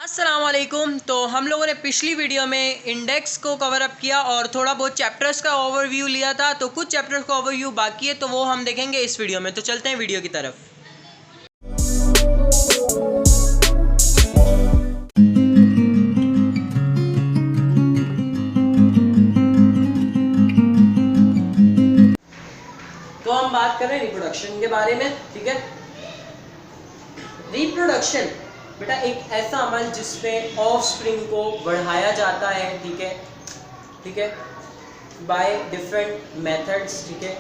अस्सलामुअलैकुम। तो हम लोगों ने पिछली वीडियो में इंडेक्स को कवर अप किया और थोड़ा बहुत चैप्टर्स का ओवरव्यू लिया था। तो कुछ चैप्टर्स का ओवरव्यू बाकी है, तो वो हम देखेंगे इस वीडियो में। तो चलते हैं वीडियो की तरफ। तो हम बात कर रहे हैं रिप्रोडक्शन के बारे में, ठीक है। रिप्रोडक्शन बेटा एक ऐसा अमल जिसमें ऑफस्प्रिंग को बढ़ाया जाता है, ठीक है, बाय डिफरेंट मेथड्स, ठीक है।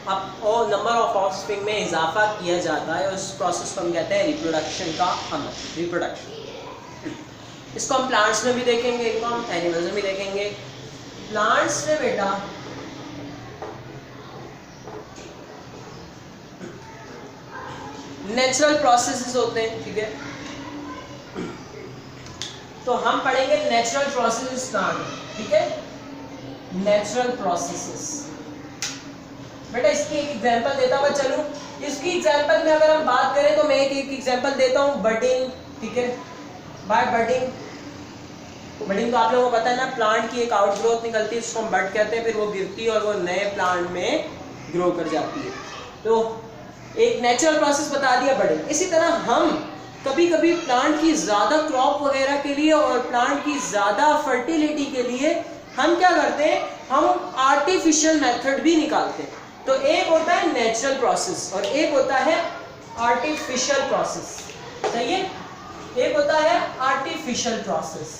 अब और नंबर ऑफ ऑफस्प्रिंग में इजाफा किया जाता है, उस प्रोसेस को हम कहते हैं रिप्रोडक्शन का अमल, रिप्रोडक्शन। इसको हम प्लांट्स में भी देखेंगे, इसको हम एनिमल्स में भी देखेंगे। प्लांट्स में बेटा नेचुरल प्रोसेसेस होते हैं, ठीक है। तो हम पढ़ेंगे नेचुरल प्रोसेसेस प्लांट, ठीक है, नेचुरल प्रोसेसेस। बेटा इसकी एक एग्जांपल देता हुआ चलूं। इसकी एग्जांपल में अगर हम बात करें तो मैं एक एग्जांपल देता हूं, बडिंग, ठीक है। बाय बडिंग तो आप लोगों को पता है ना, प्लांट की एक आउटग्रोथ निकलती है, इसको हम बड कहते हैं, फिर वो गिरती है और वो नए प्लांट में ग्रो कर जाती है। तो एक नेचुरल प्रोसेस बता दिया बडिंग। इसी तरह हम कभी कभी प्लांट की ज़्यादा क्रॉप वगैरह के लिए और प्लांट की ज़्यादा फर्टिलिटी के लिए हम क्या करते हैं, हम आर्टिफिशियल मेथड भी निकालते हैं। तो एक होता है नेचुरल प्रोसेस और एक होता है आर्टिफिशियल प्रोसेस, सही है। एक होता है आर्टिफिशियल प्रोसेस।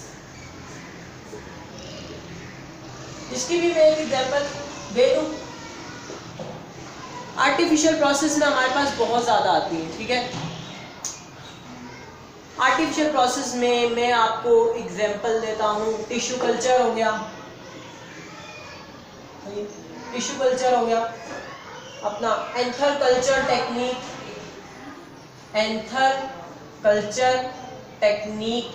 इसकी भी मैं एक एग्जांपल दे दूं। आर्टिफिशियल प्रोसेस में हमारे पास बहुत ज़्यादा आती है, ठीक है। आर्टिफिशियल प्रोसेस में मैं आपको एग्जांपल देता हूँ, टिश्यू कल्चर हो गया, टिश्यू कल्चर हो गया, अपना anther culture technique, anther culture technique,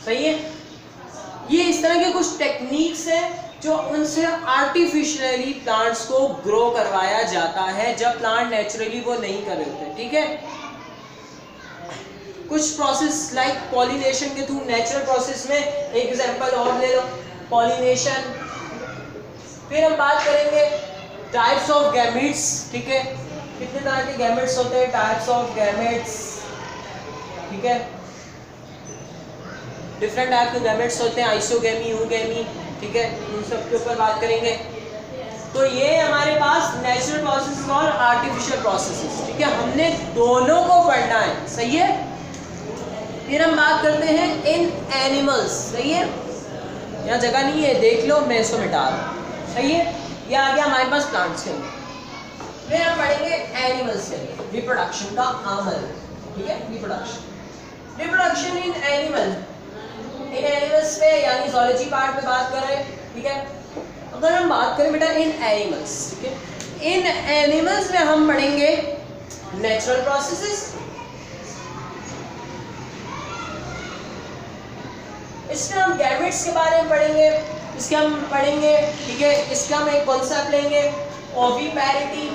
सही है। ये इस तरह के कुछ टेक्निक्स हैं जो उनसे आर्टिफिशियली प्लांट्स को ग्रो करवाया जाता है जब प्लांट नेचुरली वो नहीं कर रहे होते, ठीक है। कुछ प्रोसेस लाइक पॉलिनेशन के थ्रू, नेचुरल प्रोसेस में एक एग्जांपल और ले लो, पॉलिनेशन। फिर हम बात करेंगे टाइप्स ऑफ गैमेट्स, ठीक है। कितने तरह के गैमेट्स होते हैं, टाइप्स ऑफ गैमेट्स, ठीक है। डिफरेंट टाइप के गैमेट्स होते हैं, आइसोगेमी, यूगेमी, ठीक है, उन सब के ऊपर बात करेंगे। तो ये हमारे पास नेचुरल प्रोसेस और आर्टिफिशियल प्रोसेसेस, ठीक है, हमने दोनों को पढ़ना है, सही है। फिर हम बात करते हैं इन एनिमल्स, सही है। यहाँ जगह नहीं है, देख लो, मैं इसको मिटा रहा हूँ, सही है। ये आ गया हमारे पास प्लांट्स के अंदर। फिर हम पढ़ेंगे एनिमल्स के अंदर रिप्रोडक्शन का अमल, ठीक है, reproduction in animal. In animals पे यानी ज़ूलॉजी पार्ट पे बात कर रहे हैं, ठीक है। अगर हम बात करें बेटा इन एनिमल्स, ठीक है, इन एनिमल्स में हम पढ़ेंगे नेचुरल प्रोसेसेस, इसमें हम गैमेट्स के बारे में पढ़ेंगे, इसके हम पढ़ेंगे, ठीक है। इसका हम एक कॉन्सेप्ट लेंगे, ओविपैरिटी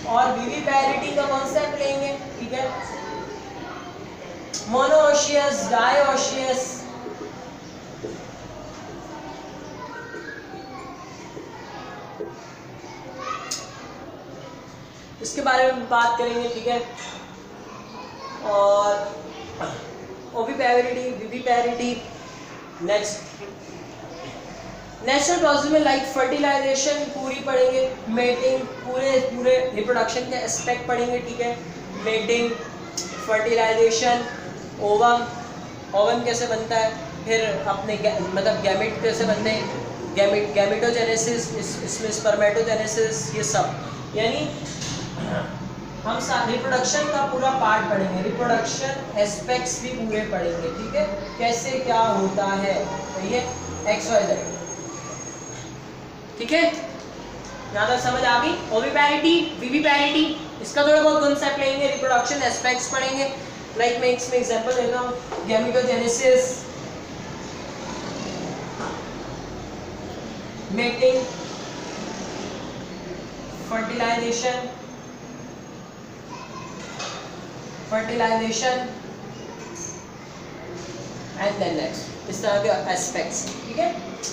और विविपैरिटी का कॉन्सेप्ट लेंगे, ठीक है। मोनोओशियस, डायोशियस, इसके बारे में बात करेंगे, ठीक है। और ओविपैरिटी, विविपैरिटी। नेक्स्ट नेचुरल प्रोसेस में लाइक फर्टिलाइजेशन पूरी पढ़ेंगे, मेटिंग, पूरे रिप्रोडक्शन के एस्पेक्ट पढ़ेंगे, ठीक है। मेटिंग, फर्टिलाइजेशन, ओवम कैसे बनता है, फिर अपने मतलब गैमेट कैसे बनते हैं, गैमेटोजेनेसिस, इसमें स्पर्मेटोजेनेसिस, ये सब यानी हम रिप्रोडक्शन का पूरा पार्ट पढ़ेंगे, रिप्रोडक्शन एस्पेक्ट्स भी पूरे पढ़ेंगे, ठीक है, कैसे क्या होता है, तो ये XYZ, ठीक है। यहाँ तक समझ आ गई। ओविपैरिटी, विविपैरिटी, इसका थोड़ा बहुत कॉन्सेप्ट लेंगे, रिप्रोडक्शन एस्पेक्ट्स पढ़ेंगे। लाइक मैं इसमें एग्जांपल देता हूँ, gametogenesis, mating, fertilisation, fertilisation and then next, इस तरह के एस्पेक्ट्स, ठीक है,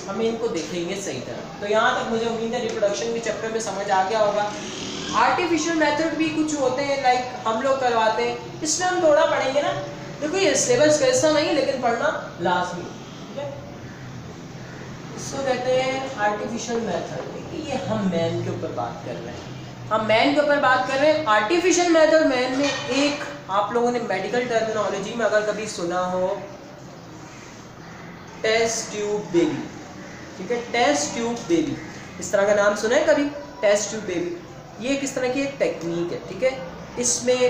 हम इनको देखेंगे सही तरह। तो यहाँ तक मुझे उम्मीद है रिप्रोडक्शन के चैप्टर में समझ आ गया होगा। आर्टिफिशियल मेथड भी कुछ होते हैं लाइक हम लोग करवाते हैं, इसमें हम थोड़ा पढ़ेंगे ना। देखो ये सिलेबस कैसा नहीं, लेकिन पढ़ना लाजमी, ठीक है। इसको कहते हैं आर्टिफिशियल मेथड। ये हम मैन के ऊपर बात कर रहे हैं, हम मैन के ऊपर बात कर रहे हैं। आर्टिफिशियल मेथड मैन में एक, आप लोगों ने मेडिकल टर्मिनोलॉजी में अगर कभी सुना हो, टेस्ट ट्यूब बेबी, ठीक है, टेस्ट ट्यूब बेबी, इस तरह का नाम सुना है कभी, टेस्ट ट्यूब बेबी। ये किस तरह की एक टेक्निक है, ठीक है। इसमें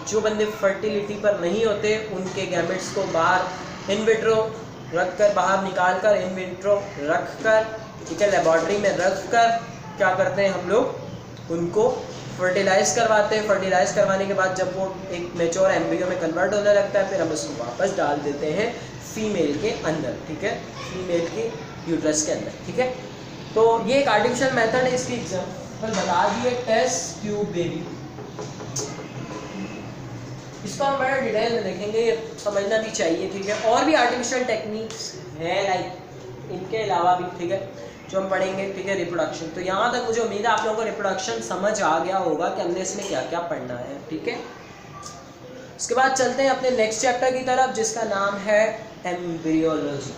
जो बंदे फर्टिलिटी पर नहीं होते उनके गैमेट्स को बाहर इन विट्रो रख कर, बाहर निकाल कर इन विट्रो रख कर, ठीक है, लेबॉर्ट्री में रख कर क्या करते हैं हम लोग, उनको फर्टिलाइज करवाते हैं। फर्टिलाइज करवाने के बाद जब वो एक मैच्योर एम्ब्रियो में कन्वर्ट होने लगता है, फिर हम उसको वापस डाल देते हैं फीमेल के अंदर, ठीक है, फीमेल के यूट्रस के अंदर, ठीक है। तो ये एक आर्टिफिशियल मेथड है, इसकी एग्जाम्पल बता दिए, टेस्ट ट्यूब बेबी। इसको हम बड़ा डिटेल में देखेंगे, ये समझना भी चाहिए, ठीक है। और भी आर्टिफिशियल टेक्निक्स है लाइक इनके अलावा भी, ठीक है, जो हम पढ़ेंगे, ठीक है, रिप्रोडक्शन। तो यहाँ तक मुझे उम्मीद है आप लोगों को रिप्रोडक्शन समझ आ गया होगा कि हमने इसमें क्या क्या पढ़ना है, ठीक है। उसके बाद चलते हैं अपने नेक्स्ट चैप्टर की तरफ, जिसका नाम है एम्ब्रियोलॉजी।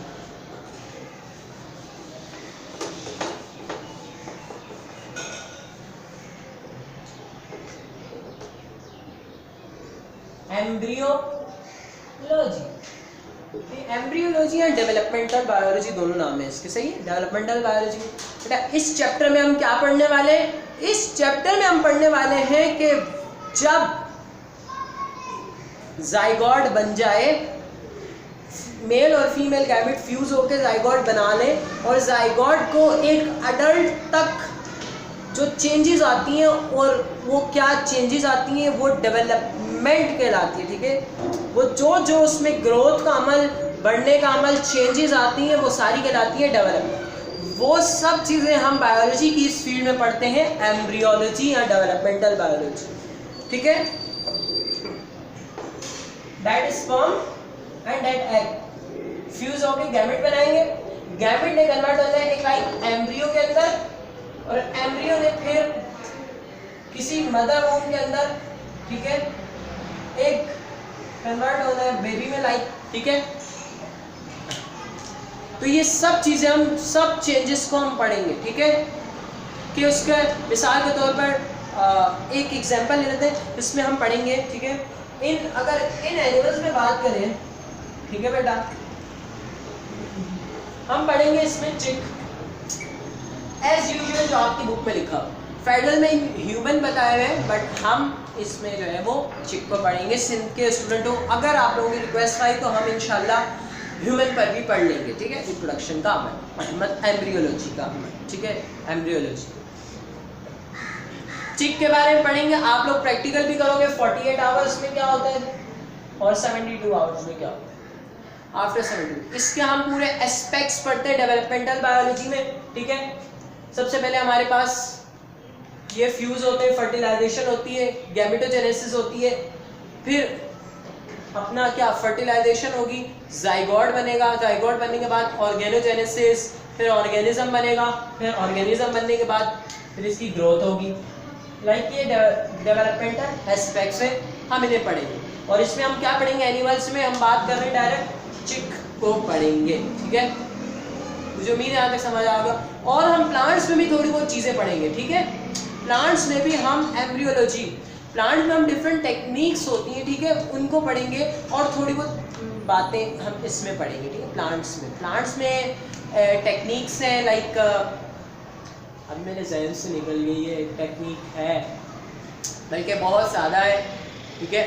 एम्ब्रियोलॉजी या डेवलपमेंटल बायोलॉजी दोनों नाम है इसके, सही है, डेवलपमेंटल बायोलॉजी। बेटा इस चैप्टर में हम क्या पढ़ने वाले हैं, इस चैप्टर में हम पढ़ने वाले हैं कि जब जाइगोट बन जाए, मेल और फीमेल गैमेट फ्यूज होकर जाइगोट बना लें, और जाइगोट को एक अडल्ट तक जो चेंजेस आती हैं, और वो क्या चेंजेस आती हैं, वो डेवलपमेंट कहलाती है, ठीक है। वो जो उसमें ग्रोथ का अमल, बढ़ने का अमल, चेंजेस आती हैं, वो सारी कहलाती है डेवलपमेंट। वो सब चीज़ें हम बायोलॉजी की इस फील्ड में पढ़ते हैं, एम्ब्रियोलॉजी या डेवलपमेंटल बायोलॉजी, ठीक है। That sperm and that egg fuse होकर गैमेट बनाएंगे, गैमेट ने कन्वर्ट होता है एक लाइक एम्ब्रियो के अंदर, और एम्ब्रियो ने फिर किसी मदर वूम के अंदर, ठीक है, एक कन्वर्ट होता है बेबी में लाइक, ठीक है। तो ये सब चीज़ें हम, सब चेंजेस को हम पढ़ेंगे, ठीक है। कि उसके मिसाल के तौर पर एक एग्जांपल ले लेते हैं, इसमें हम पढ़ेंगे, ठीक है, अगर इन एनिमल्स में बात करें, ठीक है बेटा, हम पढ़ेंगे इसमें चिक एज यूजुअल जो आपकी बुक में लिखा। फेडरल में ह्यूमन बताए हुए हैं, बट हम इसमें जो है वो चिक को पढ़ेंगे। सिंध के स्टूडेंटों, अगर आप लोगों की रिक्वेस्ट आई तो हम इंशाल्लाह ह्यूमन पर भी पढ़ लेंगे, ठीक है, रिप्रोडक्शन का अमल, मतलब एम्ब्रियोलॉजी का अमल, ठीक है, एम्ब्रियोलॉजी। चिक के बारे में पढ़ेंगे, आप लोग प्रैक्टिकल भी करोगे 48 आवर्स में क्या होता है, और 72 आवर्स में क्या होता है, आफ्टर 72। इसके हम पूरे एस्पेक्ट्स पढ़ते हैं डेवलपमेंटल बायोलॉजी में, ठीक है। सबसे पहले हमारे पास ये फ्यूज होते हैं, फर्टिलाइजेशन होती है, गैमेटोजेनेसिस होती है, फिर अपना क्या फर्टिलाइजेशन होगी, जाइगोट बनेगा, जाइगोट बनने के बाद ऑर्गेनोजेनेसिस, फिर ऑर्गेनिज्म बनेगा, फिर ऑर्गेनिज्म बनने के बाद फिर इसकी ग्रोथ होगी। लाइक ये डेवलपमेंटल एस्पेक्ट्स है, हम इन्हें पढ़ेंगे। और इसमें हम क्या पढ़ेंगे, एनिमल्स में हम बात कर रहे हैं डायरेक्ट चिक को पढ़ेंगे, ठीक है। मुझे उम्मीद है यहाँ तक समझ आ गया। और हम प्लांट्स में भी थोड़ी बहुत चीज़ें पढ़ेंगे, ठीक है। प्लांट्स में भी हम एम्ब्रियोलॉजी, प्लांट में हम डिफरेंट टेक्निक्स होती हैं, ठीक है, उनको पढ़ेंगे, और थोड़ी बहुत बातें हम इसमें पढ़ेंगे, ठीक है। प्लांट्स में टेक्निक्स हैं लाइक, अब मेरे जहन से निकल गई है, एक टेक्निक है बल्कि बहुत ज़्यादा है, ठीक है।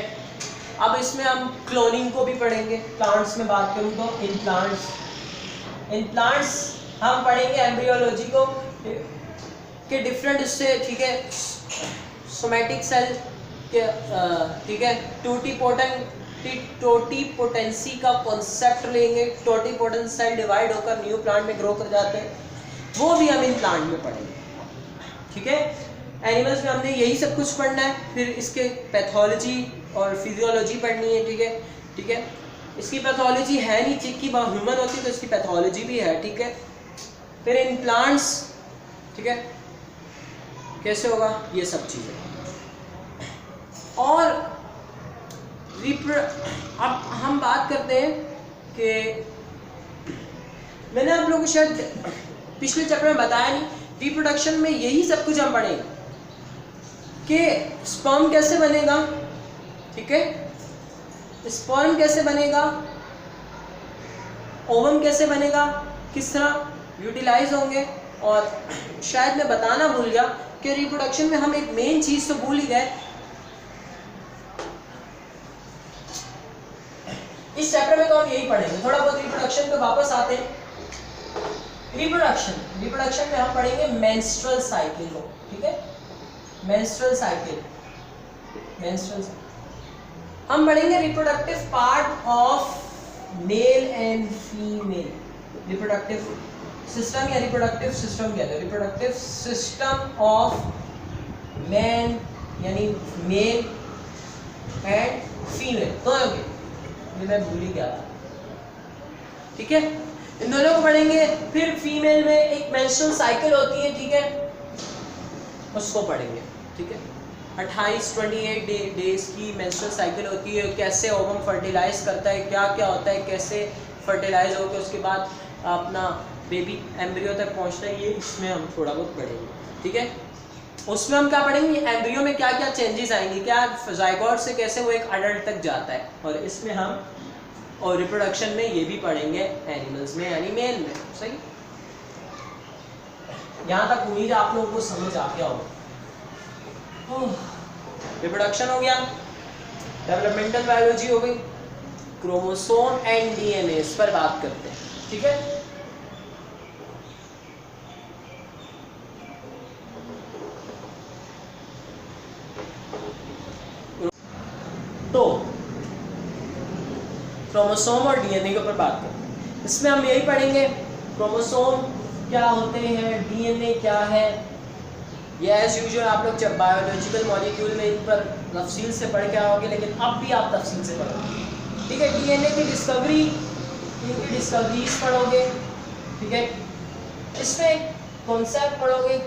अब इसमें हम क्लोनिंग को भी पढ़ेंगे। प्लांट्स में बात करूँ तो इन प्लांट्स हम पढ़ेंगे एम्ब्रियोलॉजी को के डिफरेंट उससे, ठीक है, सोमैटिक सेल के, ठीक है, टोटीपोटेंसी का कॉन्सेप्ट लेंगे। टोटीपोटेंट सेल डिवाइड होकर न्यू प्लांट में ग्रो कर जाते हैं, वो भी हम इन प्लांट में पढ़ेंगे, ठीक है। एनिमल्स में हमने यही सब कुछ पढ़ना है। फिर इसके पैथोलॉजी, और फिजियोलॉजी पढ़नी है, ठीक है, ठीक है। इसकी पैथोलॉजी है नहीं, चिक की ह्यूमन होती तो इसकी पैथोलॉजी भी है, ठीक है। फिर इन प्लांट्स, ठीक है, कैसे होगा ये सब चीज़ें। और अब हम बात करते हैं कि मैंने आप लोगों को शायद पिछले चैप्टर में बताया नहीं, रिप्रोडक्शन में यही सब कुछ हम पढ़ेंगे कि स्पर्म कैसे बनेगा, ठीक है, स्पर्म कैसे बनेगा, ओवम कैसे बनेगा, किस तरह यूटिलाइज होंगे। और शायद मैं बताना भूल गया कि रिप्रोडक्शन में हम एक मेन चीज़ तो भूल ही गए, इस चैप्टर में तो हम यही पढ़ेंगे। थोड़ा बहुत रिप्रोडक्शन पे वापस आते हैं। रिप्रोडक्शन में हम पढ़ेंगे मेंस्ट्रुअल साइकिल को, ठीक है, मेंस्ट्रुअल साइकिल, हम पढ़ेंगे reproductive part of male and female, reproductive system या रिप्रोडक्टिव सिस्टम कहते हैं, रिप्रोडक्टिव सिस्टम ऑफ मैन यानी मेल एंड फीमेल दोनों के, ये मैं भूल ही गया था, ठीक है, इन दोनों को पढ़ेंगे। फिर फीमेल में एक मेंस्ट्रुअल साइकिल होती है, ठीक है, उसको पढ़ेंगे, ठीक है, 28 डेज की मेंस्ट्रुअल साइकिल होती है, कैसे ओवम फर्टिलाइज करता है, क्या क्या होता है, कैसे फर्टिलाइज होकर उसके बाद अपना बेबी एम्ब्रियो तक पहुंचता है, ये इसमें हम थोड़ा बहुत पढ़ेंगे, ठीक है। उसमें हम क्या पढ़ेंगे, एम्ब्रियो में क्या क्या चेंजेस आएंगे, क्या जाइगोट से कैसे वो एक अडल्ट तक जाता है, और इसमें हम और रिप्रोडक्शन में ये भी पढ़ेंगे एनिमल्स में यानी मेल में, सही। यहाँ तक उम्मीद आप लोगों को समझ आ गया होगा। रिप्रोडक्शन हो गया, डेवलपमेंटल बायोलॉजी हो गई, क्रोमोसोम एंड डीएनए इस पर बात करते हैं, ठीक है। तो क्रोमोसोम और डीएनए के ऊपर बात करते हैं। इसमें हम यही पढ़ेंगे क्रोमोसोम क्या होते हैं, डीएनए क्या है। ये एज यूजुअल आप लोग जब बायोलॉजिकल मॉलिक्यूल में इन पर तफसील से पढ़ के आओगे, लेकिन अब भी आप तफसील से पढ़ोगे, ठीक है। डीएनए की डिस्कवरी, इनकी डिस्कवरीज पढ़ोगे, ठीक है। इसमें कॉन्सेप्ट पढ़ोगे,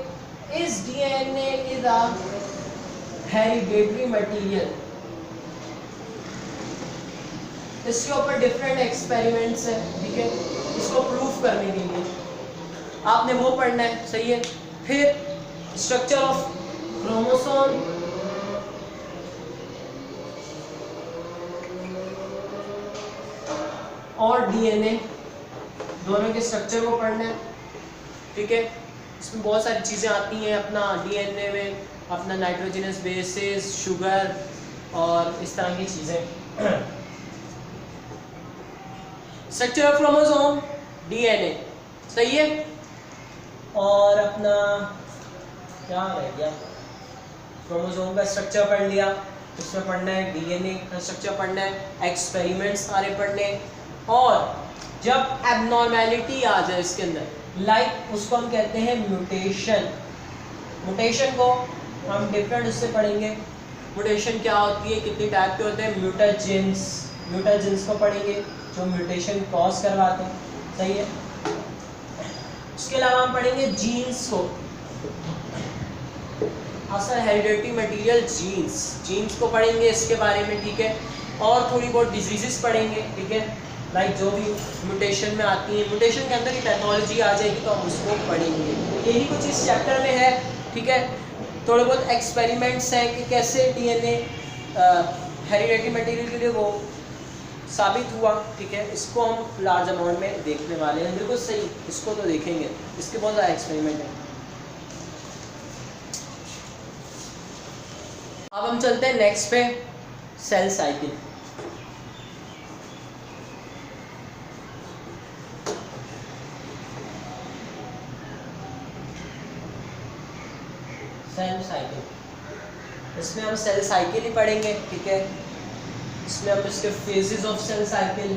इस DNA is a hereditary material, इसके ऊपर डिफरेंट एक्सपेरिमेंट्स हैं, ठीक है, इसको प्रूफ करने के लिए आपने वो पढ़ना है, सही है। फिर स्ट्रक्चर ऑफ क्रोमोसोम, और डीएनए दोनों के स्ट्रक्चर को पढ़ना है, ठीक है। इसमें बहुत सारी चीज़ें आती हैं, अपना डीएनए में अपना नाइट्रोजनस बेसेस, शुगर और इस तरह की चीज़ें। स्ट्रक्चर ऑफ क्रोमोसोम, डीएनए, सही है। और अपना क्या रह गया, क्रोमोसोम का स्ट्रक्चर पढ़ लिया, उसमें पढ़ना है डीएनए का स्ट्रक्चर पढ़ना है, एक्सपेरिमेंट्स सारे पढ़ने। और जब एबनॉर्मेलिटी आ जाए इसके अंदर, लाइक उसको हम कहते हैं म्यूटेशन, म्यूटेशन को हम डिफरेंट उससे पढ़ेंगे। म्यूटेशन क्या होती है, कितनी टाइप के होते हैं, म्यूटाजेंस, म्यूटाजेंस को पढ़ेंगे जो म्यूटेशन कॉज करवाते हैं, सही है। उसके अलावा हम पढ़ेंगे जीन्स को, असल हेरिडेटरी मटेरियल जीन्स, जीन्स को पढ़ेंगे इसके बारे में, ठीक है। और थोड़ी बहुत डिजीजेस पढ़ेंगे, ठीक है, लाइक जो भी म्यूटेशन में आती है, म्यूटेशन के अंदर ही पैथोलॉजी आ जाएगी तो हम उसको पढ़ेंगे। यही कुछ इस चैप्टर में है, ठीक है। थोड़े बहुत एक्सपेरिमेंट्स हैं कि कैसे डीएनए हेरिडेटरी मटेरियल के लिए वो साबित हुआ, ठीक है। इसको हम लार्ज अमाउंट में देखने वाले हैं, बिल्कुल सही, इसको तो देखेंगे, इसके बहुत ज़्यादा एक्सपेरिमेंट हैं। अब हम चलते हैं नेक्स्ट पे, सेल साइकिल। सेल साइकिल, इसमें हम सेल साइकिल ही पढ़ेंगे, ठीक है। इसमें हम इसके phases of cell cycle,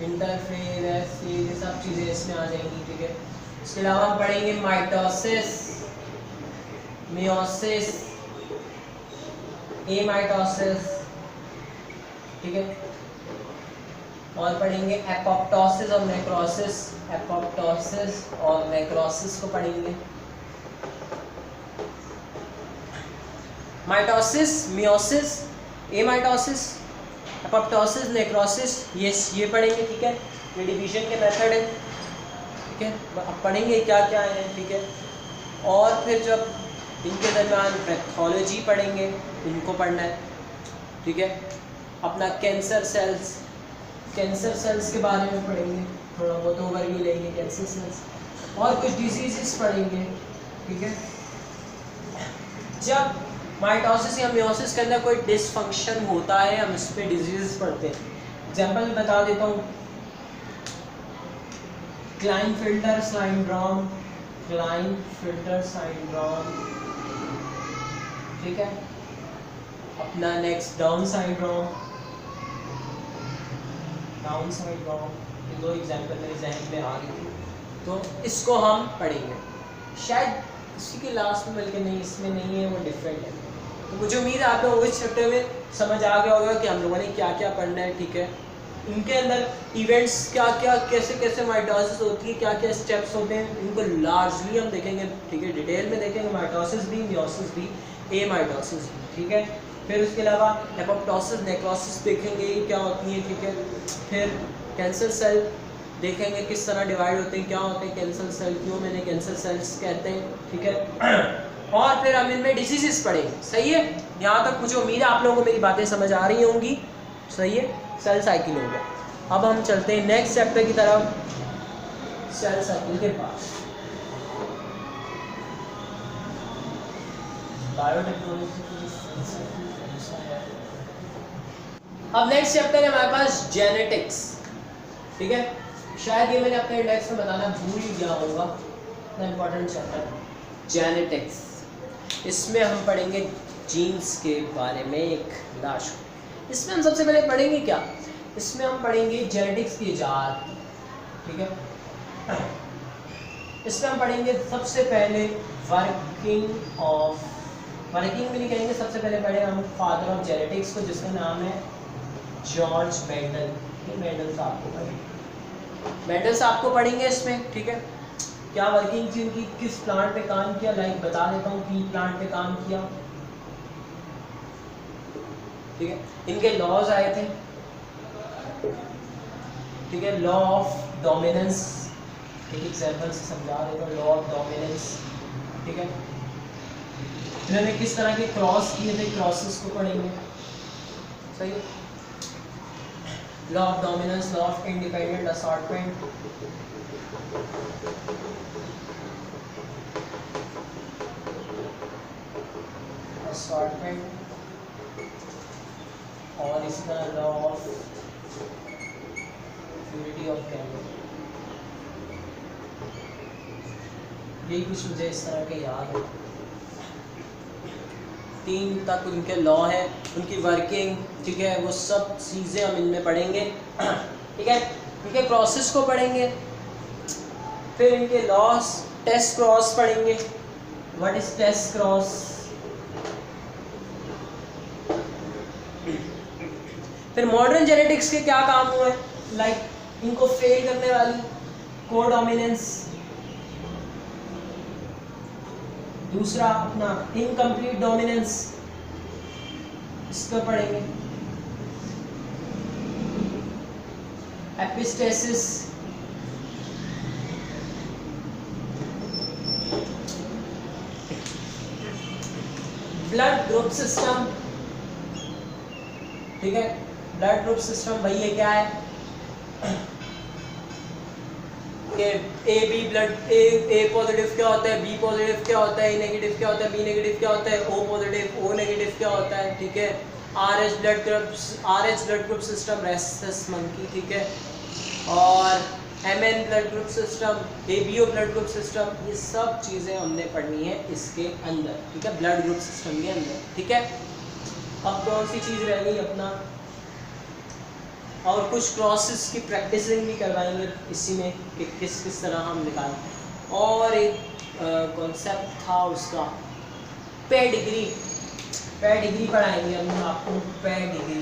interphase, phase, ये सब चीज़ें इसमें आ जाएंगी, ठीक है। इसके अलावा हम पढ़ेंगे माइटोसिस, मियोसिस, एमाइटोसिस, ठीक है। और पढ़ेंगे एपोप्टोसिस और नेक्रोसिस, एपोप्टोसिस और नेक्रोसिस को पढ़ेंगे। Mitosis, meiosis, amitosis, apoptosis, necrosis, ये पढ़ेंगे, ठीक है। ये डिवीजन के मेथड है, ठीक है। अब पढ़ेंगे क्या क्या है, ठीक है। और फिर जब इनके दरमियान पैथोलॉजी पढ़ेंगे, इनको पढ़ना है, ठीक है। अपना कैंसर सेल्स के बारे में पढ़ेंगे, थोड़ा बहुत ओवरव्यू लेंगे कैंसर सेल्स, और कुछ डिजीजेस पढ़ेंगे, ठीक है। जब माइटोसिस या मियोसिस के अंदर कोई डिसफंक्शन होता है, हम इस पर डिजीज पढ़ते हैं। एग्जाम्पल बता देता हूँ, क्लाइनफिल्टर सिंड्रोम, ठीक है। अपना नेक्स्ट डाउन सिंड्रोम, ये दो एग्जाम्पल मेरे जहन में आ गई थी, तो इसको हम पढ़ेंगे। शायद इसी के लास्ट में, बल्कि नहीं, इसमें नहीं है, वो डिफरेंट है। तो मुझे उम्मीद है आप लोगों को इस चैप्टर में समझ आ गया होगा कि हम लोगों ने क्या क्या पढ़ना है, ठीक है। इनके अंदर इवेंट्स क्या क्या, कैसे कैसे माइटोसिस होती है, क्या क्या स्टेप्स होते हैं, इनको लार्जली हम देखेंगे, ठीक है। डिटेल में देखेंगे, माइटोसिस भी, मियोसिस भी, एमाइटोसिस भी, ठीक है। फिर उसके अलावा एपोप्टोसिस, नेक्रोसिस देखेंगे ये क्या होती है, ठीक है। फिर कैंसर सेल देखेंगे किस तरह डिवाइड होते हैं, क्या होते हैं कैंसर सेल, क्यों मैंने कैंसर सेल्स कहते हैं, ठीक है। और फिर हम इनमें डिसीजेस पढ़ेंगे, सही है। यहाँ तक मुझे उम्मीद है आप लोगों को मेरी बातें समझ आ रही होंगी, सही है। सेल साइकिल हो गया। अब हम चलते हैं नेक्स्ट चैप्टर की तरफ, सेल साइकिल के पास। बायोटेक्नोलॉजी, अब नेक्स्ट चैप्टर है हमारे पास जेनेटिक्स, ठीक है। शायद ये मैंने अपने इंडेक्स में बताना भूल ही गया होगा, इतना इंपॉर्टेंट चैप्टर जेनेटिक्स। इसमें हम पढ़ेंगे जीन्स के बारे में, एक लाश। इसमें हम सबसे पहले पढ़ेंगे क्या, इसमें हम पढ़ेंगे जेनेटिक्स की इजाद, ठीक है। इसमें हम पढ़ेंगे सबसे पहले वर्किंग में नहीं कहेंगे, सबसे पहले पढ़ेंगे हम फादर ऑफ जेनेटिक्स को, जिसका नाम है जॉर्ज मेंडल। मेंडल साहब को पढ़ेंगे इसमें, ठीक है। क्या वर्किंग थी उनकी, किस प्लांट पे काम किया, लाइक बता देता हूँ, पी प्लांट पे काम किया, ठीक है। इनके लॉज आए थे, ठीक है। लॉ ऑफ डोमिनेंस, एक एग्जांपल से समझा देता हूँ, लॉ ऑफ डोमिनेंस, ठीक है। इन्होंने किस तरह के क्रॉस किए थे, क्रॉसेस को पढ़ेंगे, सही है। Law of dominance, law of independent assortment, और इसका law of purity of candle. यही कुछ मुझे इस तरह के याद है, 3 तक उनके लॉ है, उनकी वर्किंग, ठीक है। वो सब चीज़ें हम इनमें पढ़ेंगे, ठीक है। इनके प्रोसेस को पढ़ेंगे, फिर इनके लॉस, टेस्ट क्रॉस पढ़ेंगे। व्हाट इज टेस्ट क्रॉस, फिर मॉडर्न जेनेटिक्स के क्या काम हुए, लाइक इनको फेल करने वाली कोडोमिनेंस, दूसरा अपना इनकम्प्लीट डोमिनेंस, इसको पढ़ेंगे। एपिस्टेसिस, ब्लड ग्रुप सिस्टम, ठीक है। ब्लड ग्रुप सिस्टम भाई ये क्या है कि A B blood, A positive क्या होता है, बी पॉजिटिव क्या होता है, ए नेगेटिव क्या होता है, बी नेगेटिव क्या होता है, ओ पॉजिटिव, ओ नेगेटिव क्या होता है, ठीक है। R H blood group system, rhesus monkey, ठीक है। और M N blood group system, A B O blood group system, ये सब चीज़ें हमने पढ़नी है इसके अंदर, ठीक है, ब्लड ग्रुप सिस्टम के अंदर, ठीक है। अब कौन सी चीज़ रह गई अपना, और कुछ क्रॉसेस की प्रैक्टिसिंग भी करवाएंगे इसी में कि किस किस तरह हम निकालें। और एक कॉन्सेप्ट था उसका पेडिग्री, पेडिग्री पढ़ाएंगे हम आपको, पेडिग्री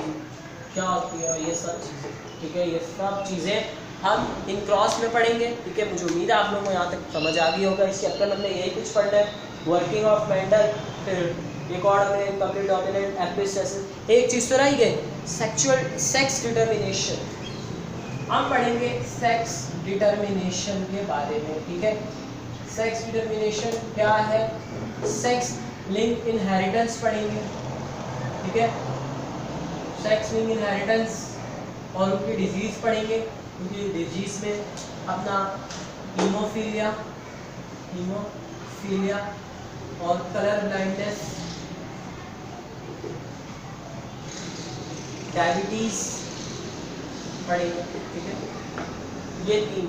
क्या होती है ये सब चीज़ें, ठीक है। ये सब चीज़ें हम इन क्रॉस में पढ़ेंगे, ठीक है। मुझे उम्मीद है आप लोगों को यहाँ तक समझ आ गई होगा। इस चैप्टर में हमने यही कुछ पढ़ना है, वर्किंग ऑफ मेंडल, फिर एक और हमें कंप्लीट डोमिनेंट एपिस्टेसिस, एक चीज़ तो रही गई सेक्सुअल सेक्स डिटर्मिनेशन। हम पढ़ेंगे सेक्स डिटर्मिनेशन के बारे में, ठीक है। सेक्स डिटर्मिनेशन क्या है, सेक्स लिंक इनहेरिटेंस पढ़ेंगे, ठीक है। सेक्स लिंक इनहेरिटेंस और उनकी डिजीज़ पढ़ेंगे, क्योंकि डिजीज़ में अपना हीमोफीलिया और कलर ब्लाइंडनेस, डायबिटीज़ पढ़ेंगे, ठीक है। ये तीन,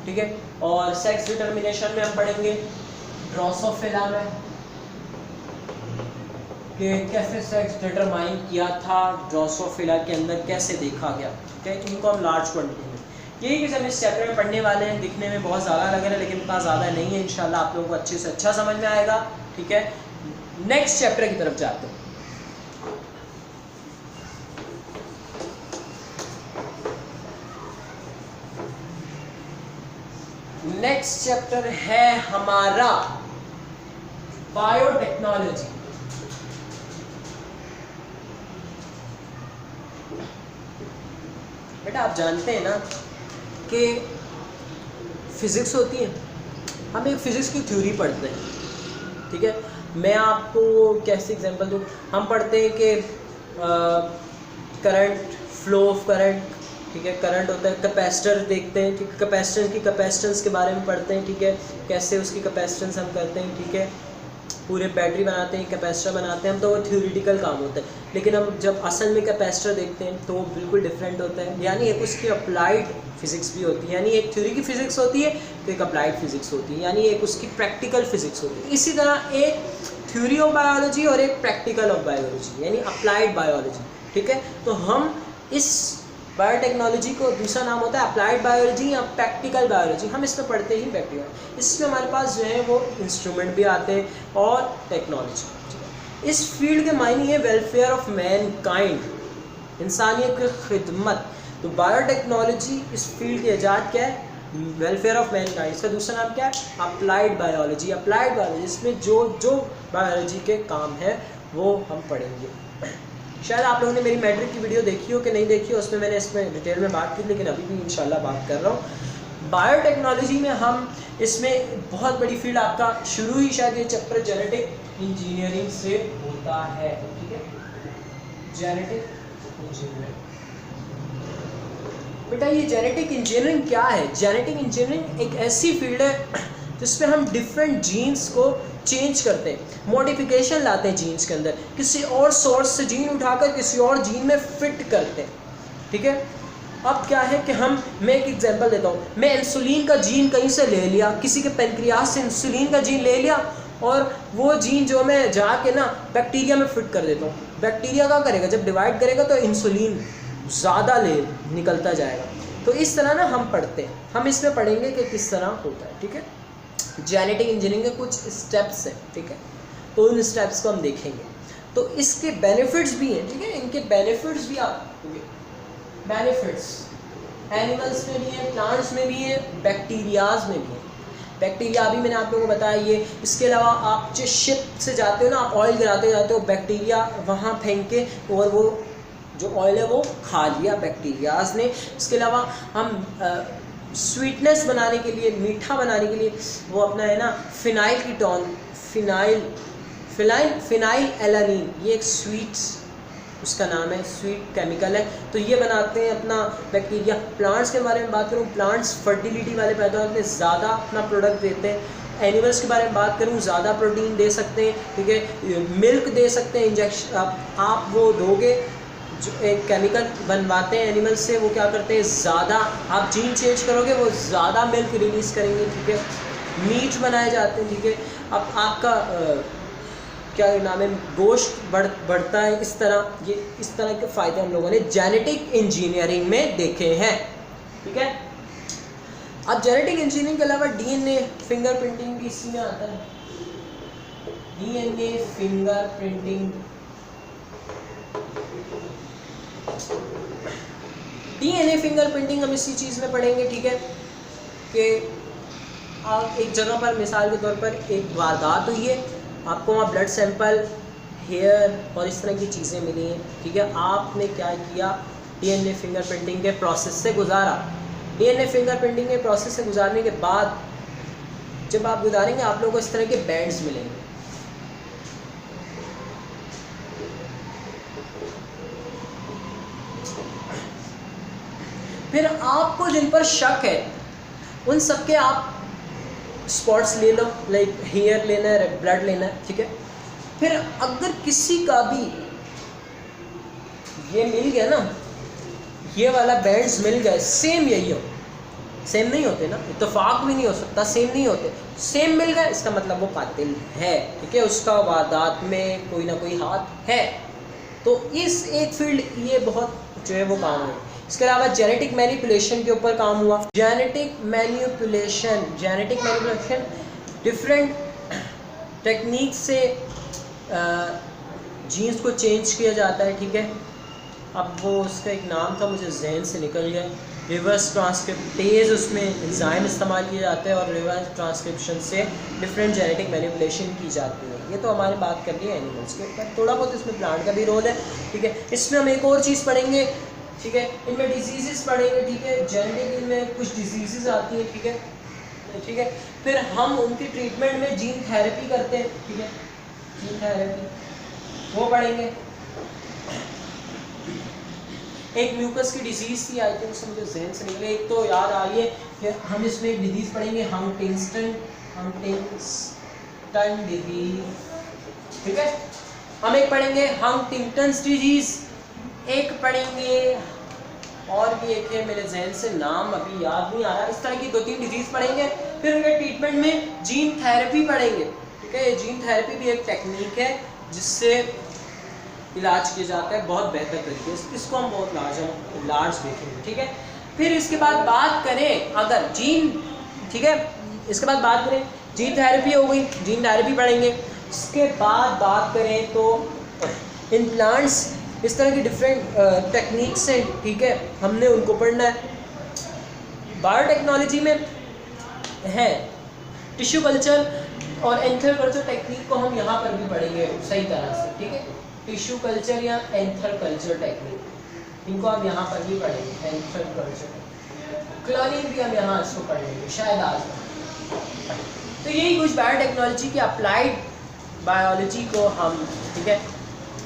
ठीक है। और सेक्स डिटर्मिनेशन में हम पढ़ेंगे ड्रोसोफिला में कि कैसे सेक्स डिटरमाइन किया था, ड्रोसोफिला के अंदर कैसे देखा गया, ठीक है। इनको हम लार्ज क्वांटिटी में, यही कि हम इस चैप्टर में पढ़ने वाले हैं। दिखने में बहुत ज़्यादा लग रहा है लेकिन इतना ज़्यादा नहीं है। इंशाल्लाह आप लोगों को अच्छे से अच्छा समझ में आएगा, ठीक है। नेक्स्ट चैप्टर की तरफ जाते हैं। नेक्स्ट चैप्टर है हमारा बायोटेक्नोलॉजी। बेटा आप जानते हैं ना कि फिज़िक्स होती है, हम एक फ़िज़िक्स की थ्योरी पढ़ते हैं, ठीक है। मैं आपको कैसे एग्जांपल दूँ, हम पढ़ते हैं कि करंट, फ्लो ऑफ करंट, ठीक है। करंट होता है, कैपेसिटर देखते हैं, ठीक है। कैपेसिटेंस के बारे में पढ़ते हैं, ठीक है। कैसे उसकी कैपेसिटेंस हम करते हैं, ठीक है। पूरे बैटरी बनाते हैं, कैपेसिटर बनाते हैं हम, तो वो थ्योरेटिकल काम होता है। लेकिन हम जब असल में कैपेसिटर देखते हैं तो वो बिल्कुल डिफरेंट होता है। यानी एक उसकी अप्लाइड फिज़िक्स भी होती है, यानी एक थ्योरी की फ़िज़िक्स होती है तो एक अप्लाइड फिज़िक्स होती है, यानी एक उसकी प्रैक्टिकल फिज़िक्स होती है। इसी तरह एक थ्योरी ऑफ बायोलॉजी और एक प्रैक्टिकल ऑफ बायोलॉजी, यानी अप्लाइड बायोलॉजी, ठीक है। तो हम इस बायोटेक्नोलॉजी को दूसरा नाम होता है अप्लाइड बायोलॉजी या प्रैक्टिकल बायोलॉजी। हम इसमें पढ़ते ही प्रैक्टिकल, इसमें हमारे पास जो है वो इंस्ट्रूमेंट भी आते हैं और टेक्नोलॉजी। इस फील्ड के मायने है वेलफेयर ऑफ मैनकाइंड, इंसानियत की खिदमत। तो बायोटेक्नोलॉजी इस फील्ड की इजाद क्या है, वेलफेयर ऑफ मैनकाइंड। इसका दूसरा नाम क्या है, अप्लाइड बायोलॉजी। अप्लाइड बायोलॉजी इसमें जो बायोलॉजी के काम है वो हम पढ़ेंगे। शायद आप लोगों ने मेरी मैट्रिक की वीडियो देखी हो कि नहीं देखी हो, उसमें मैंने इसमें डिटेल में बात की, लेकिन अभी भी इंशाल्लाह बात कर रहा हूँ। बायोटेक्नोलॉजी में हम इसमें बहुत बड़ी फील्ड आपका शुरू ही शायद ये चैप्टर जेनेटिक इंजीनियरिंग से होता है, ठीक है। जेनेटिक इंजीनियरिंग, बेटा ये जेनेटिक इंजीनियरिंग क्या है? जेनेटिक इंजीनियरिंग एक ऐसी फील्ड है जिसमें हम डिफरेंट जीन्स को चेंज करते हैं, मॉडिफिकेशन लाते हैं जीन्स के अंदर, किसी और सोर्स से जीन उठाकर किसी और जीन में फिट करते हैं, ठीक है। अब क्या है कि मैं एक एग्जांपल देता हूँ। मैं इंसुलिन का जीन कहीं से ले लिया, किसी के पेनक्रियास से इंसुलिन का जीन ले लिया और वो जीन जो मैं जाके ना बैक्टीरिया में फिट कर देता हूँ। बैक्टीरिया क्या करेगा, जब डिवाइड करेगा तो इंसुलिन ज़्यादा निकलता जाएगा। तो इस तरह ना हम पढ़ते हैं, हम इसमें पढ़ेंगे कि किस तरह होता है, ठीक है। जेनेटिक इंजीनियरिंग के कुछ स्टेप्स हैं, ठीक है। तो उन स्टेप्स को हम देखेंगे। तो इसके बेनिफिट्स भी हैं, ठीक है। इनके बेनिफिट्स भी आप बेनिफिट्स एनिमल्स में भी हैं, प्लांट्स में भी हैं, बैक्टीरियाज में भी हैं। बैक्टीरिया अभी मैंने आप लोगों को बताया ये। इसके अलावा आप जो शिप से जाते हो ना, आप ऑयल गिराते जाते हो, बैक्टीरिया वहाँ फेंक के और वो जो ऑयल है वो खा लिया बैक्टीरियाज ने। इसके अलावा हम स्वीटनेस बनाने के लिए, मीठा बनाने के लिए वो अपना है ना फिनाइल कीटोन, फिनाइल एलानीन, ये एक स्वीट उसका नाम है, स्वीट केमिकल है। तो ये बनाते हैं अपना बैक्टीरिया। प्लांट्स के बारे में बात करूँ, प्लांट्स फर्टिलिटी वाले पैदा होते हैं, ज़्यादा अपना प्रोडक्ट देते हैं। एनिमल्स के बारे में बात करूँ, ज़्यादा प्रोटीन दे सकते हैं, ठीक है। मिल्क दे सकते हैं, इंजेक्शन आप वो दोगे, जो एक केमिकल बनवाते हैं एनिमल से, वो क्या करते हैं, ज़्यादा आप जीन चेंज करोगे वो ज़्यादा मिल्क रिलीज़ करेंगे, ठीक है। मीट बनाए जाते हैं, ठीक है। अब आपका क्या नाम है, गोश्त बढ़ता है। इस तरह के फ़ायदे हम लोगों ने जेनेटिक इंजीनियरिंग में देखे हैं, ठीक है। अब जेनेटिक इंजीनियरिंग के अलावा डीएनए फिंगरप्रिंटिंग भी इसी में आता है। डीएनए फिंगरप्रिंटिंग डीएनए फिंगरप्रिंटिंग हम इसी चीज़ में पढ़ेंगे, ठीक है, कि आप एक जगह पर मिसाल के तौर पर एक वारदात हुई है, आपको वहाँ ब्लड सैंपल, हेयर और इस तरह की चीज़ें मिली हैं, ठीक है, आपने क्या किया, डीएनए फिंगरप्रिंटिंग के प्रोसेस से गुजारा। डीएनए फिंगरप्रिंटिंग के प्रोसेस से गुजारने के बाद जब आप गुजारेंगे आप लोगों को इस तरह के बैंड्स मिलेंगे। फिर आपको जिन पर शक है उन सब के आप स्पॉट्स ले लो, लाइक हेयर लेना है, ब्लड लेना है, ठीक है। फिर अगर किसी का भी ये मिल गया ना, ये वाला बैंड्स मिल गए, सेम यही हो, सेम नहीं होते ना, इत्तेफाक भी नहीं हो सकता, सेम नहीं होते, सेम मिल गए इसका मतलब वो कातिल है, ठीक है, उसका वारदात में कोई ना कोई हाथ है। तो इस एक फील्ड ये बहुत जो है वो काम है। इसके अलावा जेनेटिक मैनिपुलेशन के ऊपर काम हुआ। जेनेटिक मैनिपुलेशन डिफरेंट टेक्निक से जीन्स को चेंज किया जाता है, ठीक है। अब वो उसका एक नाम था मुझे जहन से निकल गया, रिवर्स ट्रांसक्रिप्टेज, उसमें एंजाइम इस्तेमाल किए जाते हैं और रिवर्स ट्रांसक्रिप्शन से डिफरेंट जेनेटिक मैनिपुलेशन की जाती है। ये तो हमारी बात कर रही है एनिमल्स के ऊपर, थोड़ा बहुत इसमें प्लांट का भी रोल है, ठीक है। इसमें हम एक और चीज़ पढ़ेंगे, ठीक है, इनमें डिजीज़ पढ़ेंगे, ठीक है, जेनेटिक इनमें कुछ डिजीज़ आती हैं, ठीक है, ठीक है। फिर हम उनकी ट्रीटमेंट में जीन थेरेपी करते हैं, ठीक है, जीन थेरेपी वो पढ़ेंगे। एक म्यूकस की डिजीज़ थी, आई थिंक उससे मुझे जहन से निकले, एक तो याद आ रही है कि हम इसमें एक डिजीज़ पढ़ेंगे हंटिंगटन डिजीज़, ठीक है। हम एक पढ़ेंगे हंटिंगटन्स डिजीज़, एक पढ़ेंगे और भी एक है, मेरे जहन से नाम अभी याद नहीं आ रहा। इस तरह की 2-3 डिजीज़ पढ़ेंगे। फिर उनके ट्रीटमेंट में जीन थेरेपी पढ़ेंगे, ठीक है। जीन थेरेपी भी एक टेक्निक है जिससे इलाज किया जाता है बहुत बेहतर तरीके से, इसको हम बहुत लार्ज देखेंगे, ठीक है। फिर इसके बाद बात करें अगर जीन, ठीक है, इसके बाद बात करें जीन थेरेपी हो गई, जीन थेरेपी पढ़ेंगे। इसके बाद बात करें तो इम्प्लांट्स, इस तरह की डिफरेंट टेक्निक्स हैं, ठीक है, हमने उनको पढ़ना है। बायोटेक्नोलॉजी में है टिश्यू कल्चर और एंथर कल्चर टेक्निक को हम यहाँ पर भी पढ़ेंगे सही तरह से, ठीक है। टिश्यू कल्चर या एंथर कल्चर टेक्निक, इनको हम यहाँ पर भी पढ़ेंगे। एंथर कल्चर, क्लोनिंग भी हम यहाँ इसको पढ़ेंगे शायद आज। तो यही कुछ बायोटेक्नोलॉजी की अप्लाइड बायोलॉजी को हम, ठीक है,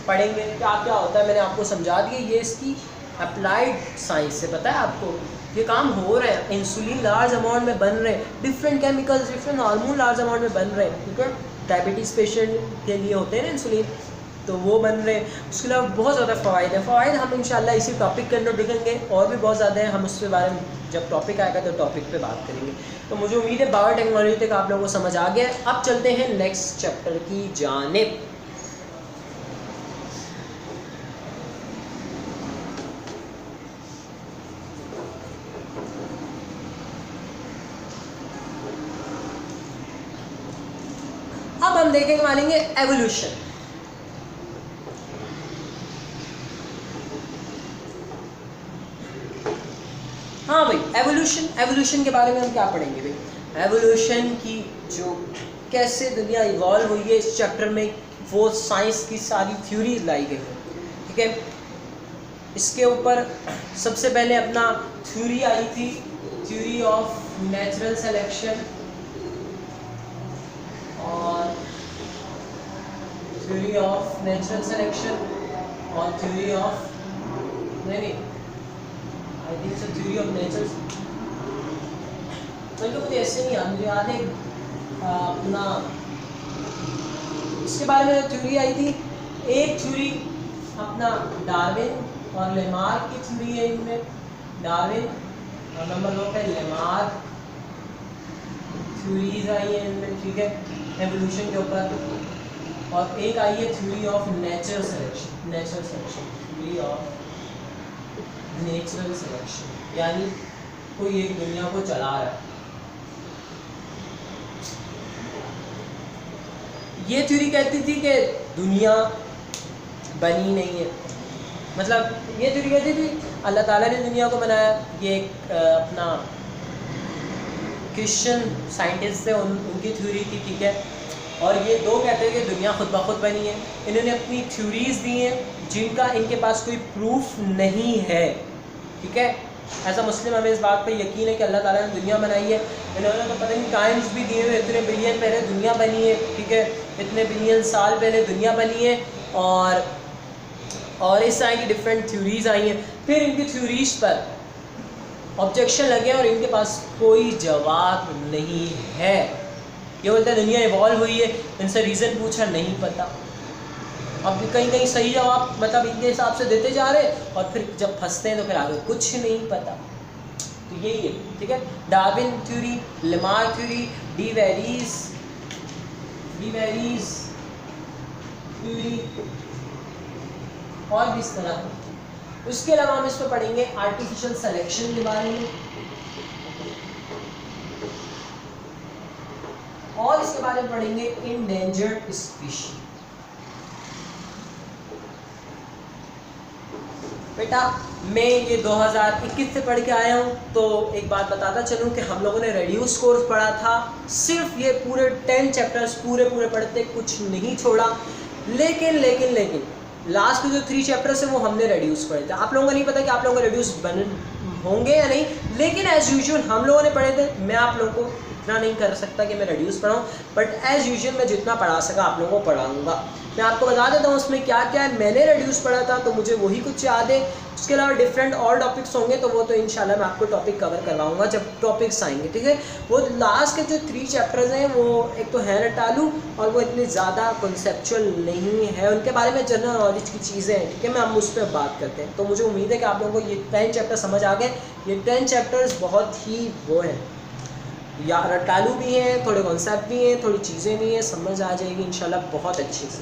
पढ़ेंगे। क्या क्या होता है मैंने आपको समझा दिया, ये इसकी अप्लाइड साइंस से पता है आपको, ये काम हो रहे हैं। इंसुलिन लार्ज अमाउंट में बन रहे हैं, different chemicals, different hormone large amount में बन रहे हैं, ठीक है। डायबिटीज़ पेशेंट के लिए होते हैं ना इंसुलिन, तो वो बन रहे हैं। उसके अलावा बहुत ज़्यादा फ़वाइद है। फ़वाइद हम इंशाल्लाह इसी टॉपिक के अंदर देखेंगे, और भी बहुत ज़्यादा है, हम उसके बारे में जब टॉपिक आएगा तो टॉपिक पे बात करेंगे। तो मुझे उम्मीद है बायोटेक्नोलॉजी तक आप लोगों को समझ आ गया। अब चलते हैं नेक्स्ट चैप्टर की जानिब। अब हम देखेंगे मानेंगे एवोल्यूशन। हाँ भाई, एवोल्यूशन के बारे में हम क्या पढ़ेंगे भाई? एवोल्यूशन की जो कैसे दुनिया इवॉल्व हुई है, इस चैप्टर में वो साइंस की सारी थ्योरीज लाई गई है, ठीक है। इसके ऊपर सबसे पहले अपना थ्योरी आई थी, थ्योरी ऑफ नेचुरल सिलेक्शन, और थ्योरी ऑफ नेचुरल सिलेक्शन और थ्योरी ऑफ नहीं I think so theory of nature, तो मुझे ऐसे नहीं याद, मुझे याद है अपना इसके बारे में थ्योरी आई थी। एक थ्योरी अपना डार्विन और लेमार्क की थ्योरी है, इनमें डार्विन और नंबर 2 पे लेमार्क थ्योरीज आई है इनमें, ठीक है, एवोल्यूशन के ऊपर। और एक आई है theory of natural selection, theory of natural selection, यानी कोई एक दुनिया को चला रहा है। ये थ्योरी कहती थी कि दुनिया बनी नहीं है, मतलब ये थ्योरी कहती थी अल्लाह ताला ने दुनिया को बनाया, ये एक अपना क्रिश्चियन साइंटिस्ट थे उनकी थ्योरी थी, ठीक है। और ये दो कहते हैं कि दुनिया खुद ब खुद बनी है। इन्होंने अपनी थ्योरीज दी हैं जिनका इनके पास कोई प्रूफ नहीं है, ठीक है। एज अ मुस्लिम हमें इस बात पे यकीन है कि अल्लाह ताला ने दुनिया बनाई है। इन्होंने तो पता नहीं टाइम्स भी दिए हुए, इतने बिलियन पहले दुनिया बनी है, ठीक है, इतने बिलियन साल पहले दुनिया बनी है। और इस तरह की डिफरेंट थ्योरीज आई हैं। फिर इनकी थ्योरीज पर ऑब्जेक्शन लगे और इनके पास कोई जवाब नहीं है। ये बोलते हैं दुनिया इवॉल्व हुई है, इनसे रीज़न पूछा, नहीं पता। अब कहीं कहीं सही जवाब मतलब इनके हिसाब से देते जा रहे और फिर जब फंसते हैं तो फिर आगे कुछ नहीं पता। तो यही है, ठीक है। Darwin theory, Lamarck theory, D varies theory और भी इस तरह। उसके अलावा हम इस पर पढ़ेंगे आर्टिफिशियल सिलेक्शन के बारे में, और इसके बारे में पढ़ेंगे इंडेंजर्ड स्पीशीज। बेटा मैं ये 2021 से पढ़ के आया हूँ, तो एक बात बताता चलूँ कि हम लोगों ने रेड्यूस कोर्स पढ़ा था। सिर्फ ये पूरे 10 चैप्टर्स पूरे पढ़ते, कुछ नहीं छोड़ा। लेकिन लास्ट के जो 3 चैप्टर्स हैं वो हमने रेड्यूस पढ़े थे। आप लोगों को नहीं पता कि आप लोगों को रेड्यूस बन होंगे या नहीं, लेकिन एज यूजुअल हम लोगों ने पढ़े थे। मैं आप लोगों को इतना नहीं कर सकता कि मैं रेड्यूस पढ़ाऊँ, बट एज यूजुअल मैं जितना पढ़ा सका आप लोगों को पढ़ाऊँगा। मैं आपको बता देता हूँ उसमें क्या क्या है। मैंने रेड्यूस पढ़ा था तो मुझे वही कुछ याद है। उसके अलावा डिफरेंट और टॉपिक्स होंगे तो वो तो इंशाल्लाह मैं आपको टॉपिक कवर करवाऊंगा जब टॉपिक्स आएंगे, ठीक है। वो लास्ट के जो 3 चैप्टर्स हैं वो एक तो है रटालू और वो इतने ज़्यादा कॉन्सेप्चुअल नहीं है, उनके बारे में जनरल नॉलेज की चीज़ें हैं, ठीक है। मैं हम उस पर बात करते हैं। तो मुझे उम्मीद है कि आप लोगों को ये 10 चैप्टर समझ आ गए। ये 10 चैप्टर्स बहुत ही वो हैं, या रटालू भी हैं, थोड़े कॉन्सेप्ट भी हैं, थोड़ी चीज़ें भी हैं, समझ आ जाएगी इंशाल्लाह बहुत अच्छे से।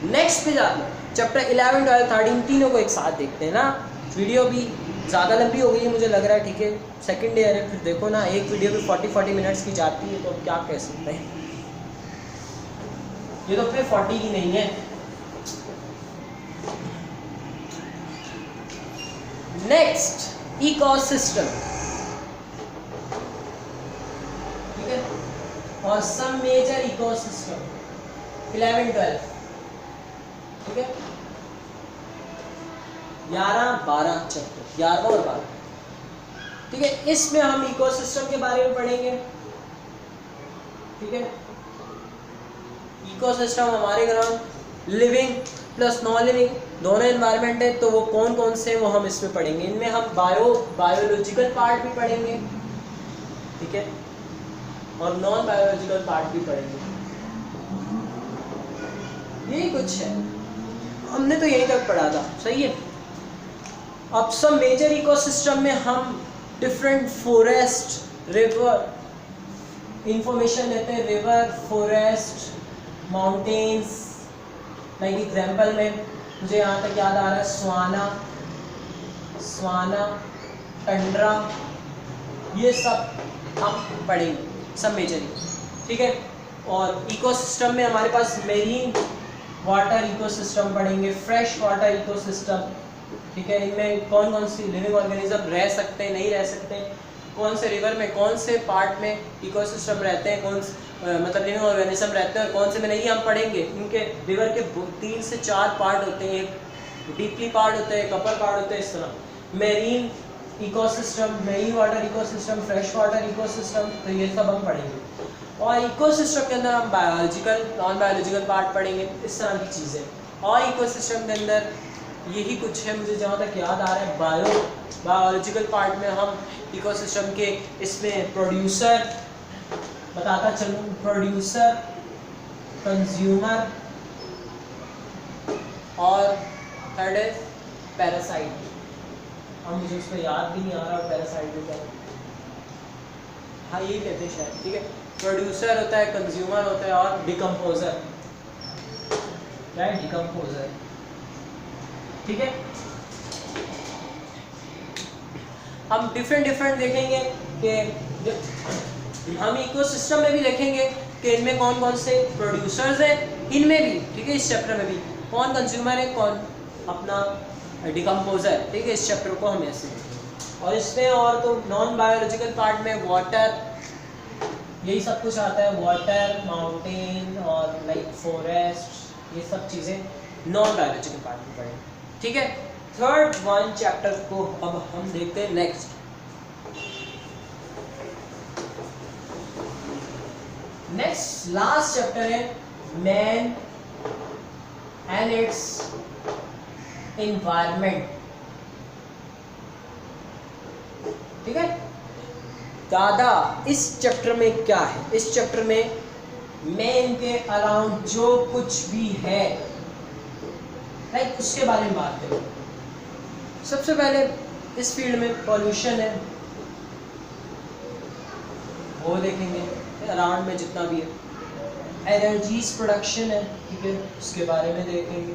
नेक्स्ट पे जाते हैं चैप्टर 11, 12, 13 तीनों को एक साथ देखते हैं ना। वीडियो भी ज़्यादा लंबी हो गई है मुझे लग रहा है, ठीक है। सेकंड ईयर है, फिर देखो ना एक वीडियो भी 40 मिनट्स की जाती है, तो क्या कह सकते हैं। ये तो फिर 40 की नहीं है। नेक्स्ट इकोसिस्टम, ठीक है, और सम मेजर इकोसिस्टम 11, 12, ठीक है। 11, 12 चैप्टर, 11 और 12, ठीक है। इसमें हम इकोसिस्टम के बारे में पढ़ेंगे, ठीक है। इकोसिस्टम हमारे ground living plus non living दोनों एनवायरनमेंट है, तो वो कौन कौन से वो हम इसमें पढ़ेंगे। इनमें हम बायोलॉजिकल पार्ट भी पढ़ेंगे, ठीक है, और नॉन बायोलॉजिकल पार्ट भी पढ़ेंगे। यही कुछ है, हमने तो यही तक पढ़ा था, सही है। अब सब मेजर इकोसिस्टम में हम डिफरेंट फॉरेस्ट, रिवर इंफॉर्मेशन लेते हैं। River, forest, mountains. Like example में मुझे यहाँ तक याद आ रहा है स्वाना, टंड्रा, ये सब हम पढ़ेंगे, सब मेजर, ठीक है। और इकोसिस्टम में हमारे पास मेरीन वाटर इकोसिस्टम पढ़ेंगे, फ्रेश वाटर इकोसिस्टम, ठीक है। इनमें कौन कौन सी लिविंग ऑर्गेनिज्म रह सकते हैं, नहीं रह सकते, कौन से रिवर में कौन से पार्ट में इकोसिस्टम रहते हैं, मतलब लिविंग ऑर्गेनिज्म रहते हैं और कौन से में नहीं, हम पढ़ेंगे। इनके रिवर के 3 से 4 पार्ट होते हैं, एक डीपली पार्ट होते हैं, एक अपर पार्ट होते हैं, इस तरह। Marine ecosystem, marine water ecosystem, fresh water ecosystem, तो ये सब हम पढ़ेंगे। और इकोसिस्टम के अंदर हम बायोलॉजिकल, नॉन बायोलॉजिकल पार्ट पढ़ेंगे, इस तरह की चीज़ें। और इकोसिस्टम के अंदर यही कुछ है मुझे जहाँ तक याद आ रहा है। बायोलॉजिकल पार्ट में हम इकोसिस्टम के इसमें प्रोड्यूसर बताता चलूँ, प्रोड्यूसर, कंज्यूमर और थर्ड है पैरासाइट। अब मुझे उसको याद भी नहीं आ रहा पैरासाइट में क्या, हाँ यही कहते हैं शायद, ठीक है। प्रोड्यूसर होता है, कंज्यूमर होता है और डिकम्पोजर, क्या है, डिकम्पोजर, ठीक है। हम डिफरेंट देखेंगे कि हम इकोसिस्टम में भी देखेंगे कि इनमें कौन कौन से प्रोड्यूसर्स हैं, इनमें भी, ठीक है, इस चैप्टर में भी कौन कंज्यूमर है, कौन अपना डिकम्पोजर, ठीक है। इस चैप्टर को हम ऐसे लिखेंगे। और इसमें और तो नॉन बायोलॉजिकल पार्ट में वाटर, यही सब कुछ आता है, वाटर, माउंटेन और लाइक फॉरेस्ट, ये सब चीज़ें नॉन बायोलॉजिकल पार्ट में पढ़ेंगे, ठीक है। थर्ड वन चैप्टर को अब हम देखते हैं नेक्स्ट। नेक्स्ट लास्ट चैप्टर है मैन एंड इट्स एनवायरनमेंट, ठीक है। दादा इस चैप्टर में क्या है? इस चैप्टर में मैन के अराउंड जो कुछ भी है लाइक उसके बारे में बात करें। सबसे पहले इस फील्ड में पॉल्यूशन है, वो देखेंगे, अराउंड में जितना भी है। एनर्जीज प्रोडक्शन है, ठीक है, उसके बारे में देखेंगे।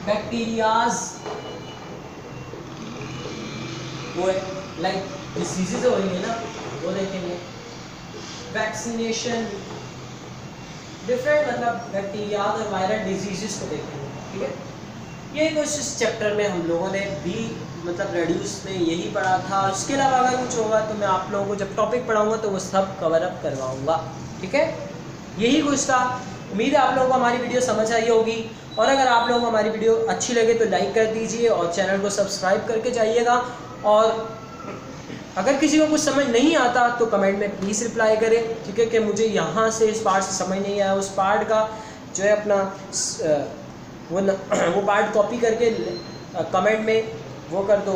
बैक्टीरियाज, वो है लाइक डिसीजेज हो रही है ना, वो देखेंगे। वैक्सीनेशन, डिफरेंट मतलब बैक्टीरिया और वायरल डिजीजेस को देखेंगे, ठीक है। ये कुछ इस चैप्टर में हम लोगों ने भी मतलब रेड्यूस में यही पढ़ा था। उसके अलावा अगर कुछ होगा तो मैं आप लोगों को जब टॉपिक पढ़ाऊंगा तो वो सब कवर अप करवाऊंगा, ठीक है। यही कुछ था। उम्मीद है आप लोगों को हमारी वीडियो समझ आई होगी, और अगर आप लोगों को हमारी वीडियो अच्छी लगे तो लाइक कर दीजिए और चैनल को सब्सक्राइब करके जाइएगा। और अगर किसी को कुछ समझ नहीं आता तो कमेंट में प्लीज़ रिप्लाई करें, ठीक है, कि मुझे यहाँ से इस पार्ट से समझ नहीं आया, उस पार्ट का जो है अपना वो पार्ट कॉपी करके कमेंट में वो कर दो,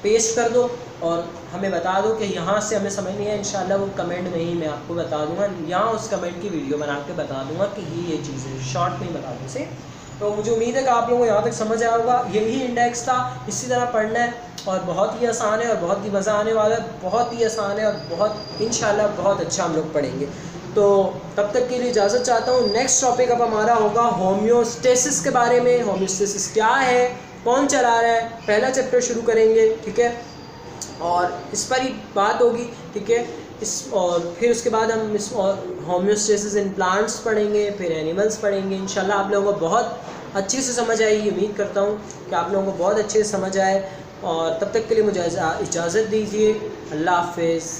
पेस्ट कर दो और हमें बता दो कि यहाँ से हमें समझ नहीं है। इंशाल्लाह वो कमेंट में ही मैं आपको बता दूंगा, यहाँ उस कमेंट की वीडियो बना के बता दूंगा कि ये चीज़ है, शॉर्ट नहीं बता दूँ से। तो मुझे उम्मीद है कि आप लोगों को यहाँ तक समझ आया होगा। यही इंडेक्स था, इसी तरह पढ़ना है और बहुत ही आसान है और बहुत ही मज़ा आने वाला है। बहुत ही आसान है और बहुत इंशाल्लाह बहुत अच्छा हम लोग पढ़ेंगे। तो तब तक के लिए इजाज़त चाहता हूँ। नेक्स्ट टॉपिक अब हमारा होगा होम्योस्टेसिस के बारे में। होम्योस्टेसिस क्या है, कौन चला रहा है, पहला चैप्टर शुरू करेंगे, ठीक है, और इस पर ही बात होगी, ठीक है। और फिर उसके बाद हम इस होम्योस्टेसिस इन प्लांट्स पढ़ेंगे, फिर एनिमल्स पढ़ेंगे। इंशाल्लाह आप लोगों को बहुत अच्छे से समझ आएगी। उम्मीद करता हूँ कि आप लोगों को बहुत अच्छे से समझ आए, और तब तक के लिए मुझे इजाज़त दीजिए। अल्लाह हाफ़िज़।